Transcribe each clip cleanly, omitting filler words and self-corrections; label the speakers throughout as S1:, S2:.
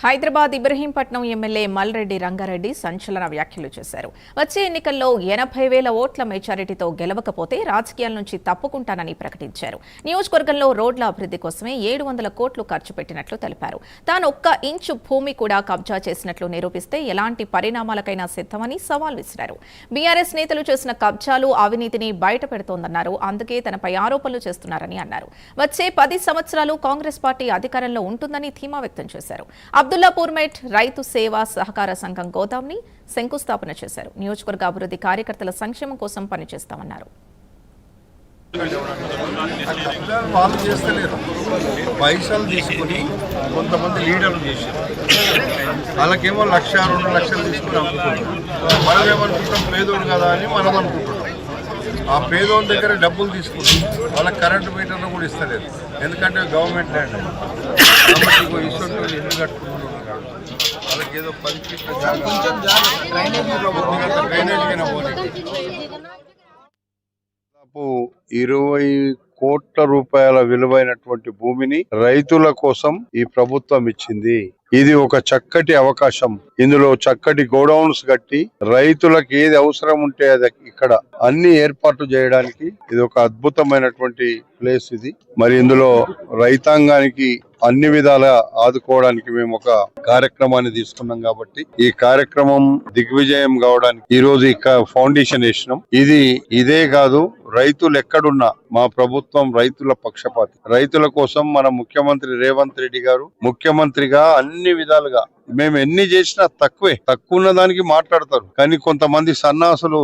S1: Hyderabad Ibrahimpatnam MLA Malreddy Rangareddy సంచలన వ్యాఖ్యలు చేశారు. వచ్చే ఎన్నికల్లో 80,000 ఓట్ల మెజారిటీతో గెలవకపోతే రాజకీయాల నుంచి తప్పుకుంటానని ప్రకటించారు. నియోజకవర్గంలో రోడ్ల అభివృద్ధి కోసమే 700 కోట్లు ఖర్చు పెట్టినట్లు తెలిపారు. తాను ఒక్క ఇంచు భూమి కూడా కబ్జా చేసినట్లు నిరూపిస్తే ఎలాంటి పరిణామాలకైనా సిద్ధమని సవాల్ విసిరారు. బీఆర్ఎస్ నేతలు చేసిన కబ్జాలు, అవినీతిని బయటపెడుతోందన్నారు. అందుకే తనపై ఆరోపణలు చేస్తున్నారని అన్నారు. వచ్చే 10 సంవత్సరాలు కాంగ్రెస్ పార్టీ అధికారంలో ఉంటుందని ధీమా వ్యక్తం చేశారు. అబ్దుల్లాపూర్ మెట్ రైతు సేవా సహకార సంఘం గోదాంని శంకుస్థాపన చేశారు. నియోజకవర్గ అభివృద్ధి కార్యకర్తల సంక్షేమం కోసం పనిచేస్తామన్నారు.
S2: వాళ్ళు చేస్తలేరు, పైసలు తీసుకుని కొంతమంది లీడర్లు చేశారు. వాళ్ళకేమో 1,00,000, 2 లక్షలు తీసుకుని అమ్ముకుంటారు. మనం ఏమనుకుంటాం, పేదోడు కదా అని మనం అనుకుంటున్నాం. ఆ పేదోళ్ళ దగ్గర డబ్బులు తీసుకుంటాం. వాళ్ళకి కరెంటు మీటర్లు కూడా ఇస్తలేదు, ఎందుకంటే గవర్నమెంట్ ల్యాండ్. కాబట్టి ఇష్టం ఇల్లు కట్టుకున్నాడు, వాళ్ళకి ఏదో 10 ఫీట్ల డ్రైనేజ్ కింద పోనీ 20 కోట్ల రూపాయల విలువైనటువంటి భూమిని రైతుల కోసం ఈ ప్రభుత్వం ఇచ్చింది. ఇది ఒక చక్కటి అవకాశం. ఇందులో చక్కటి గోడౌన్స్ కట్టి రైతులకు ఏది అవసరం ఉంటే అది ఇక్కడ అన్ని ఏర్పాట్లు చేయడానికి ఇది ఒక అద్భుతమైనటువంటి ప్లేస్ ఇది. మరి ఇందులో రైతాంగానికి అన్ని విధాల ఆదుకోవడానికి మేము ఒక కార్యక్రమాన్ని తీసుకున్నాం. కాబట్టి ఈ కార్యక్రమం దిగ్విజయం కావడానికి ఈ రోజు ఫౌండేషన్ వేసినాం. ఇదే కాదు, రైతులు ఎక్కడున్నా మా ప్రభుత్వం రైతుల పక్షపాతి. రైతుల కోసం మన ముఖ్యమంత్రి రేవంత్ రెడ్డి గారు ముఖ్యమంత్రిగా అన్ని విధాలుగా మేము ఎన్ని చేసినా తక్కువ దానికి మాట్లాడతారు. కానీ కొంతమంది సన్నాసులు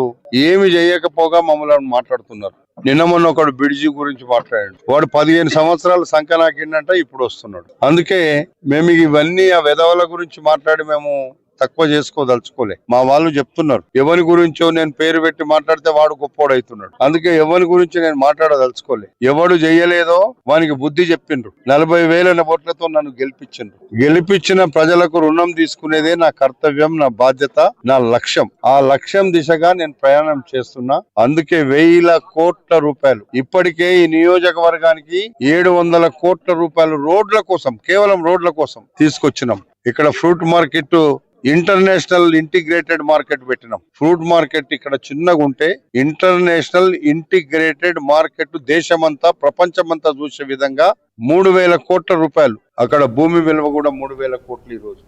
S2: ఏమి చేయకపోగా మమ్మల్ని మాట్లాడుతున్నారు. నిన్న మొన్న ఒకడు బిడ్జి గురించి మాట్లాడాడు. వాడు 15 సంవత్సరాలు సంకనాకిండంట, ఇప్పుడు వస్తున్నాడు. అందుకే మేము ఇవన్నీ ఆ వెధవల గురించి మాట్లాడి మేము తక్కువ చేసుకోదలుచుకోలే. మా వాళ్ళు చెప్తున్నారు, ఎవరి గురించో నేను పేరు పెట్టి మాట్లాడితే వాడు గొప్పోడవుతున్నాడు. అందుకే ఎవరి గురించి నేను మాట్లాడదలుచుకోలే. ఎవడు చెయ్యలేదో వానికి బుద్ధి చెప్పిండ్రు. 40,000 ఓట్లతో నన్ను గెలిపించిన ప్రజలకు రుణం తీసుకునేదే నా కర్తవ్యం, నా బాధ్యత, నా లక్ష్యం. ఆ లక్ష్యం దిశగా నేను ప్రయాణం చేస్తున్నా. అందుకే 1,000 కోట్ల రూపాయలు ఇప్పటికే ఈ నియోజకవర్గానికి 700 కోట్ల రూపాయలు రోడ్ల కోసం, కేవలం రోడ్ల కోసం తీసుకొచ్చినాం. ఇక్కడ fruit market international integrated market పెట్టినాం. ఫ్రూట్ మార్కెట్ ఇక్కడ చిన్నగా ఉంటే ఇంటర్నేషనల్ ఇంటిగ్రేటెడ్ మార్కెట్ దేశమంతా, ప్రపంచమంతా చూసే విధంగా 3,000 కోట్ల రూపాయలు. అక్కడ భూమి విలువ కూడా 3,000 కోట్లు ఈ రోజు.